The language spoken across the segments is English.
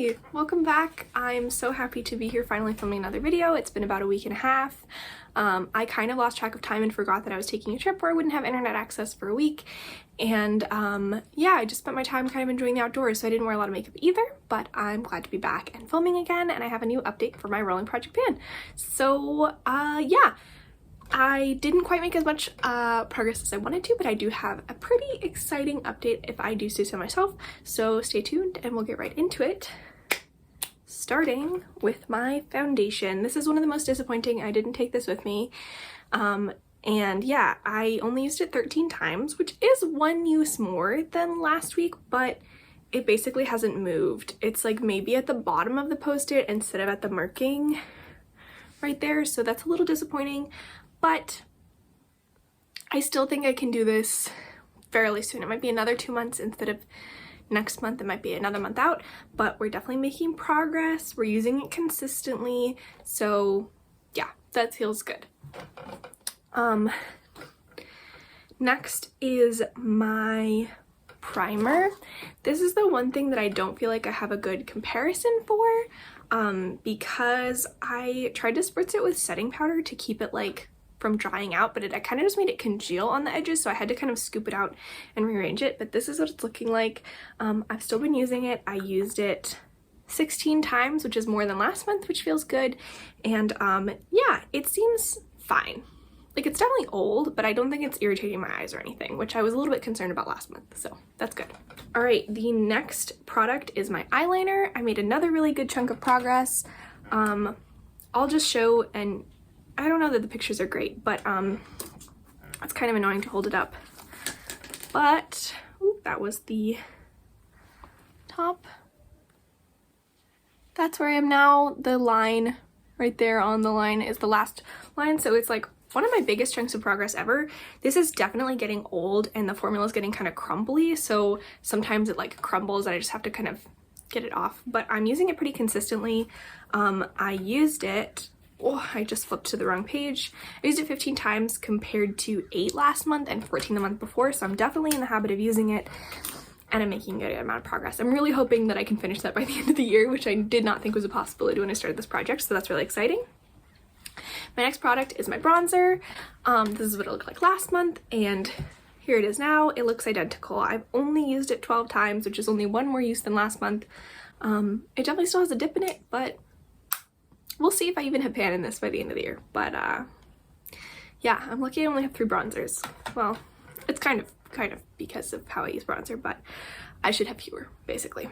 Hey, welcome back. I'm so happy to be here finally filming another video. It's been about a week and a half. I kind of lost track of time and forgot that I was taking a trip where I wouldn't have internet access for a week. And yeah, I just spent my time kind of enjoying the outdoors, so I didn't wear a lot of makeup either, but I'm glad to be back and filming again, and I have a new update for my rolling project pan. So yeah, I didn't quite make as much progress as I wanted to, but I do have a pretty exciting update if I do say so myself. So stay tuned and we'll get right into it. Starting with my foundation. This is one of the most disappointing. I didn't take this with me. And yeah, I only used it 13 times, which is one use more than last week, but it basically hasn't moved. It's like maybe at the bottom of the post-it instead of at the marking right there. So that's a little disappointing, but I still think I can do this fairly soon. It might be another 2 months instead of next month. It might be another month out, but we're definitely making progress. We're using it consistently. So yeah, that feels good. Next is my primer. This is the one thing that I don't feel like I have a good comparison for, because I tried to spritz it with setting powder to keep it like from drying out, but I kind of just made it congeal on the edges, so I had to kind of scoop it out and rearrange it. But this is what it's looking like. I've still been using it. I used it 16 times, which is more than last month, which feels good. And yeah, it seems fine. Like, it's definitely old, but I don't think it's irritating my eyes or anything, which I was a little bit concerned about last month, so that's good. All right, the next product is my eyeliner. I made another really good chunk of progress. I'll just show, and I don't know that the pictures are great, but it's kind of annoying to hold it up. But that was the top. That's where I am now. The line right there on the line is the last line, so it's like one of my biggest chunks of progress ever. This is definitely getting old and the formula is getting kind of crumbly, so sometimes it like crumbles and I just have to kind of get it off, but I'm using it pretty consistently. I used it, oh, I just flipped to the wrong page. I used it 15 times compared to 8 last month and 14 the month before, so I'm definitely in the habit of using it and I'm making a good amount of progress. I'm really hoping that I can finish that by the end of the year, which I did not think was a possibility when I started this project, so that's really exciting. My next product is my bronzer. This is what it looked like last month, and here it is now. It looks identical. I've only used it 12 times, which is only one more use than last month. It definitely still has a dip in it, but we'll see if I even have pan in this by the end of the year. But yeah, I'm lucky I only have 3 bronzers. Well, it's kind of because of how I use bronzer, but I should have fewer, basically.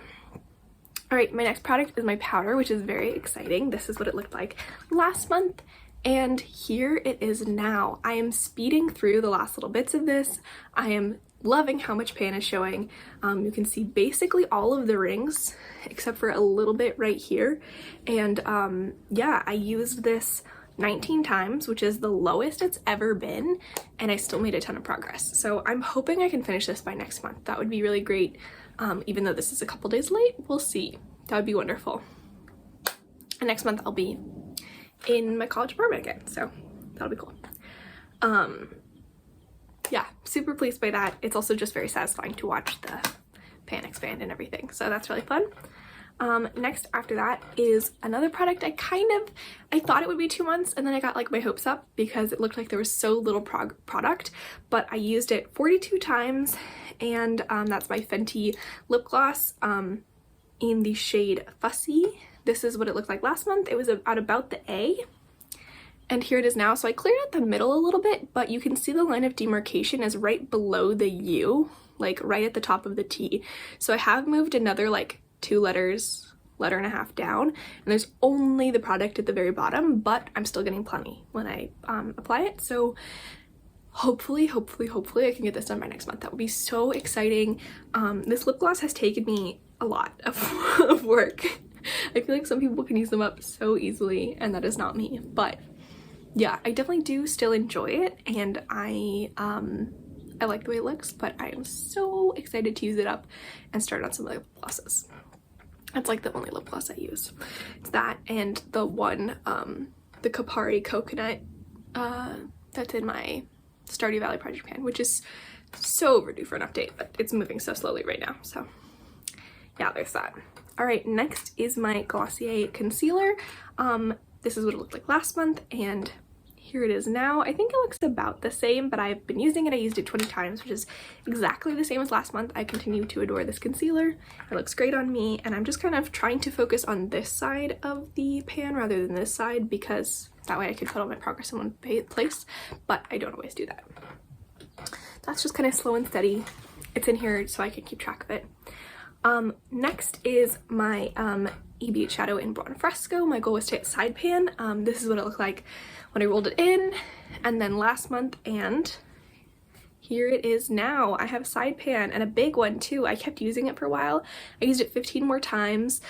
All right, my next product is my powder, which is very exciting. This is what it looked like last month, and here it is now. I am speeding through the last little bits of this. I am loving how much pan is showing. You can see basically all of the rings, except for a little bit right here. And yeah, I used this 19 times, which is the lowest it's ever been, and I still made a ton of progress. So I'm hoping I can finish this by next month. That would be really great. Even though this is a couple days late, we'll see. That would be wonderful. And next month I'll be in my college apartment again, so that'll be cool. Yeah, super pleased by that. It's also just very satisfying to watch the pan expand and everything, so that's really fun. Next after that is another product. I thought it would be 2 months, and then I got like my hopes up because it looked like there was so little product, but I used it 42 times, and that's my Fenty lip gloss in the shade Fussy. This is what it looked like last month. It was at about the A, and here it is now. So I cleared out the middle a little bit, but you can see the line of demarcation is right below the U, like right at the top of the T. So I have moved another like 2 letters, letter and a half down, and there's only the product at the very bottom, but I'm still getting plenty when I apply it. So hopefully I can get this done by next month. That would be so exciting. This lip gloss has taken me a lot of work. I feel like some people can use them up so easily, and that is not me, but yeah, I definitely do still enjoy it, and I like the way it looks, but I am so excited to use it up and start on some of the lip glosses. That's like the only lip gloss I use. It's that and the one, the Kapari Coconut, that's in my Stardew Valley project pan, which is so overdue for an update, but it's moving so slowly right now, so yeah, there's that. All right, next is my Glossier concealer. This is what it looked like last month, and here it is now. I think it looks about the same, but I've been using it. I used it 20 times, which is exactly the same as last month. I continue to adore this concealer. It looks great on me, and I'm just kind of trying to focus on this side of the pan rather than this side, because that way I could put all my progress in one place, but I don't always do that. That's just kind of slow and steady. It's in here so I can keep track of it. Next is my EB shadow in Brown Fresco. My goal was to hit side pan. This is what it looked like when I rolled it in, and then last month, and here it is now. I have side pan, and a big one too. I kept using it for a while. I used it 15 more times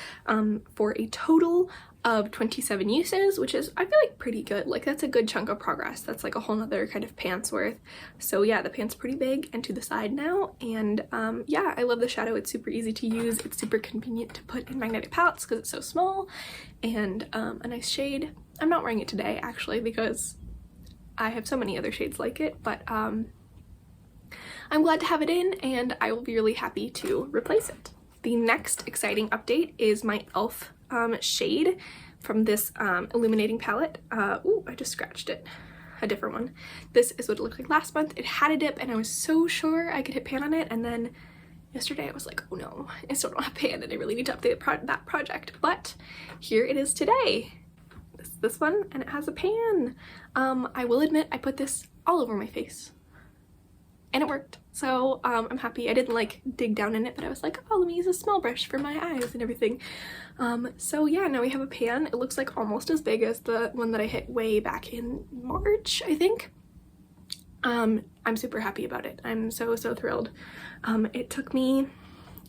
for a total of 27 uses, which is, I feel like, pretty good. Like, that's a good chunk of progress. That's like a whole nother kind of pant's worth. So yeah, the pan's pretty big and to the side now, and yeah, I love the shadow. It's super easy to use. It's super convenient to put in magnetic palettes because it's so small, and a nice shade. I'm not wearing it today actually because I have so many other shades like it, but I'm glad to have it in, and I will be really happy to replace it. The next exciting update is my e.l.f. Shade from this Illuminating palette. Ooh, I just scratched it. A different one. This is what it looked like last month. It had a dip, and I was so sure I could hit pan on it, and then yesterday I was like, oh no, I still don't have pan, and I really need to update that project. But here it is today. This one, and it has a pan. I will admit I put this all over my face, and it worked. So I'm happy. I didn't like dig down in it, but I was like, oh, let me use a small brush for my eyes and everything. So yeah, now we have a pan. It looks like almost as big as the one that I hit way back in March, I think. I'm super happy about it. I'm so thrilled. It took me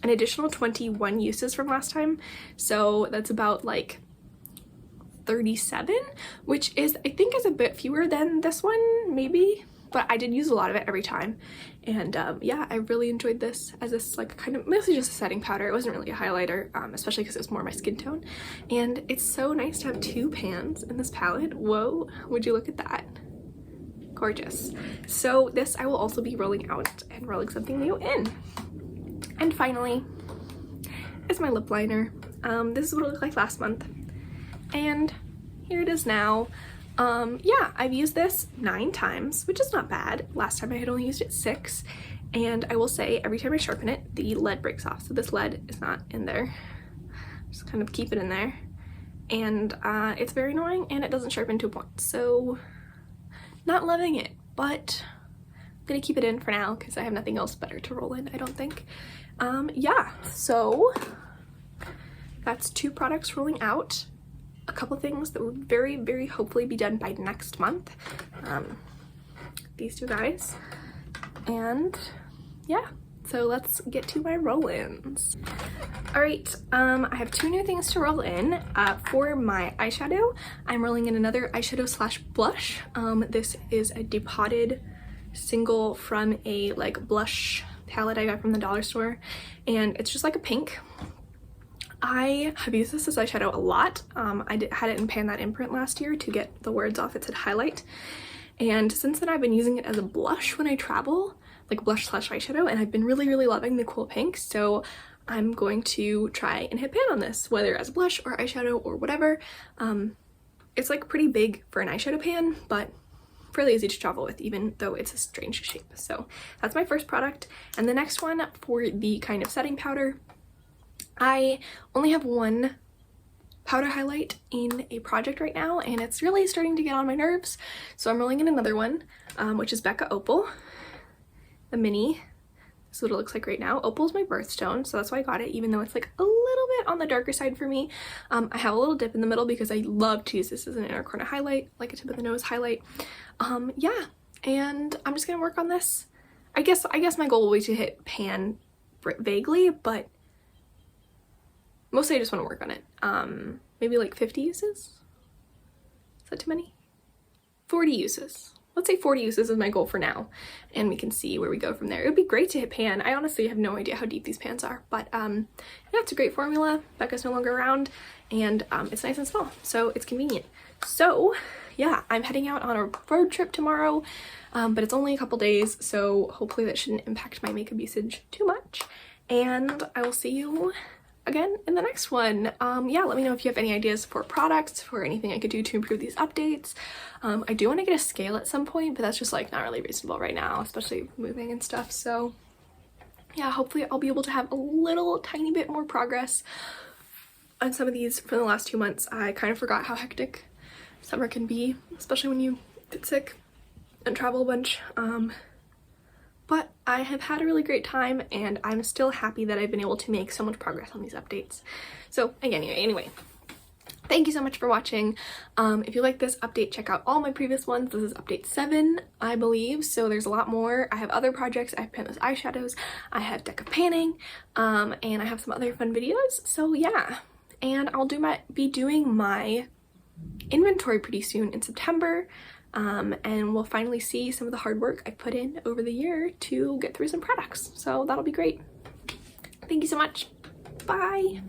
an additional 21 uses from last time, so that's about like 37, which is, I think, is a bit fewer than this one, maybe, but I did use a lot of it every time. And yeah, I really enjoyed this as this like kind of mostly just a setting powder. It wasn't really a highlighter, especially because it was more my skin tone, and it's so nice to have two pans in this palette. Whoa, would you look at that? Gorgeous. So this I will also be rolling out and rolling something new in. And finally is my lip liner. This is what it looked like last month, and here it is now. Yeah, I've used this 9 times, which is not bad. Last time I had only used it 6, and I will say every time I sharpen it, the lead breaks off. So this lead is not in there. Just kind of keep it in there, and it's very annoying, and it doesn't sharpen to a point. So not loving it, but I'm gonna keep it in for now because I have nothing else better to roll in, I don't think. Yeah, so that's 2 products rolling out. A couple things that will very hopefully be done by next month. These 2 guys, and yeah, so let's get to my roll-ins. All right, I have 2 new things to roll in. For my eyeshadow, I'm rolling in another eyeshadow slash blush. This is a depotted single from a like blush palette I got from the dollar store, and it's just like a pink. I have used this as eyeshadow a lot. I had it in Pan That Imprint last year to get the words off. It said highlight, and since then I've been using it as a blush when I travel, like blush slash eyeshadow, and I've been really loving the cool pink. So I'm going to try and hit pan on this, whether as a blush or eyeshadow or whatever. It's like pretty big for an eyeshadow pan, but fairly easy to travel with, even though it's a strange shape. So that's my first product. And the next one, for the kind of setting powder, I only have 1 powder highlight in a project right now, and it's really starting to get on my nerves. So I'm rolling in another one, which is Becca Opal, the mini. This is what it looks like right now. Opal's my birthstone, so that's why I got it, even though it's like a little bit on the darker side for me. I have a little dip in the middle because I love to use this as an inner corner highlight, like a tip of the nose highlight. Yeah, and I'm just gonna work on this. I guess my goal will be to hit pan vaguely, but mostly I just want to work on it. Maybe like 50 uses? Is that too many? 40 uses. Let's say 40 uses is my goal for now, and we can see where we go from there. It would be great to hit pan. I honestly have no idea how deep these pans are, but yeah, it's a great formula. Becca's no longer around, and it's nice and small, so it's convenient. So yeah, I'm heading out on a road trip tomorrow, but it's only a couple days, so hopefully that shouldn't impact my makeup usage too much, and I will see you again in the next one. Yeah, let me know if you have any ideas for products, for anything I could do to improve these updates. I do want to get a scale at some point, but that's just like not really reasonable right now, especially moving and stuff. So yeah, hopefully I'll be able to have a little tiny bit more progress on some of these. For the last 2 months, I kind of forgot how hectic summer can be, especially when you get sick and travel a bunch. But I have had a really great time, and I'm still happy that I've been able to make so much progress on these updates. So again, anyway, thank you so much for watching. If you like this update, check out all my previous ones. This is update 7, I believe, so there's a lot more. I have other projects. I have penless eyeshadows, I have deck of panning, and I have some other fun videos. So yeah, and I'll be doing my inventory pretty soon in September. And we'll finally see some of the hard work I put in over the year to get through some products. So that'll be great. Thank you so much. Bye.